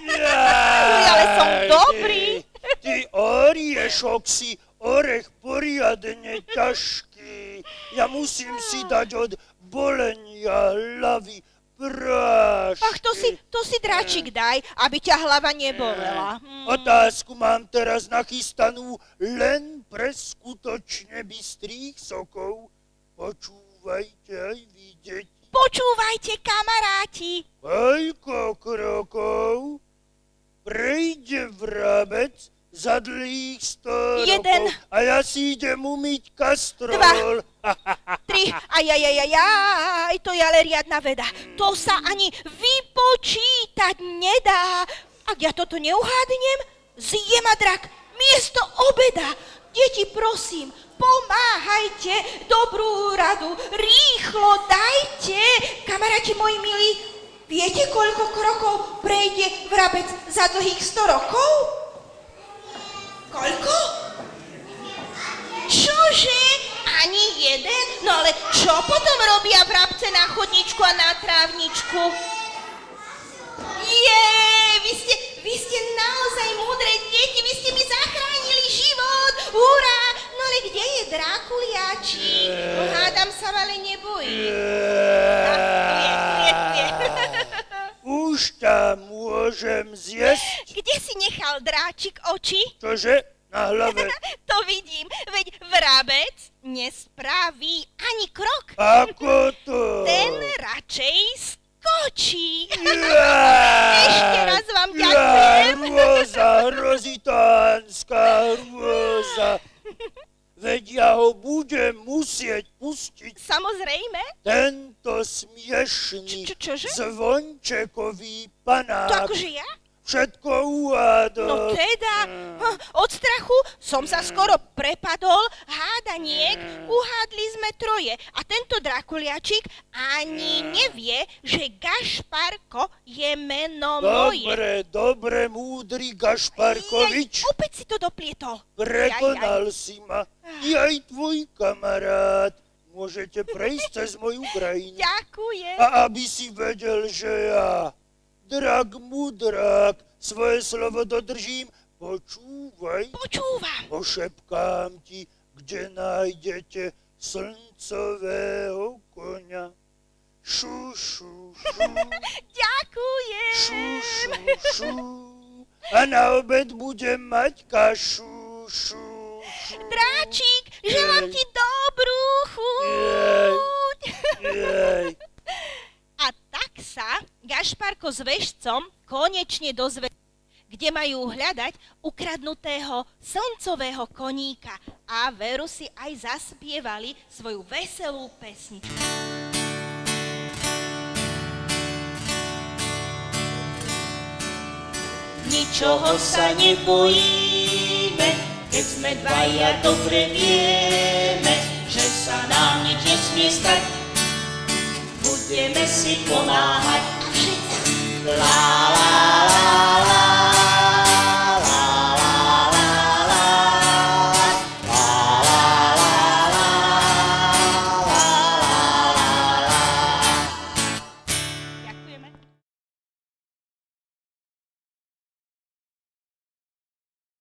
Ale som dobrý. Ty oriešok si orech poriadne ťažký. Ja musím si dať od bolenia hlavy prášky. Ach, to si Dráčik daj, aby ťa hlava nebolela. Otázku mám teraz nachystanú len pre skutočne bystrých sokov. Počúvajte aj vy, deti. Počúvajte, kamaráti. Koľko krokov prejde vrabec za dlhých 100 Jeden. rokov a ja si idem umyť kastrol. 2, 3, ajajajajaj, to je ale riadna veda. To sa ani vypočítať nedá. Ak ja toto neuhádnem, zje ma drak miesto obeda. Deti, prosím, pomáhajte, dobrú radu, rýchlo dajte. Kamaráti moji milí, viete, koľko krokov prejde vrabec za dlhých 100 rokov? Koľko? Čože? Ani jeden? No ale čo potom robia vrabce na chodničku a na trávničku? Vy ste naozaj múdre deti, vy ste mi zachránili život, hurá! No ale kde je Drákuliáčik? Hádam sa ale nebojí. Už ťa môžem zjesť? Kde si nechal Dráčik oči? Čože? Na hlave. To vidím, veď vrabec nespraví ani krok. Ako to? Ten radšej skočí. Ešte raz vám ďakujem. Hrôza, hrozitánska hrôza. Veď ja ho budem musieť pustiť. Samozrejme. Tento smiešný, Čože? zvončekový panák. To akože ja? Všetko uhádol. No teda, od strachu som sa skoro prepadol, hádaniek, uhádli sme troje. A tento Drákuliačik ani nevie, že Gašparko je meno moje. Dobre, múdry Gašparkovič. Opäť si to doplietol. Prekonal si ma. I aj tvoj kamarát. Môžete prejsť cez moju krajinu. Ďakujem. A aby si vedel, že ja, drak mudrák, svoje slovo dodržím, počúvaj. Počúvam. Pošepkám ti, kde nájdete slncového koňa. Šu, šu, šu. Ďakujem. Šu, šu, šu. A na obed budem mať kašu, šu, šu. Dráčik, želám ti dobrú chuť. Jej. A tak sa Gašparko s vešcom konečne dozvedeli, kde majú hľadať ukradnutého slncového koníka. A veru si aj zaspievali svoju veselú pesničku. Ničoho sa nebojíme, keď sme dvaja dobre vieme, že sa nám nič nesmie stať. Budeme si pomáhať. La la la la.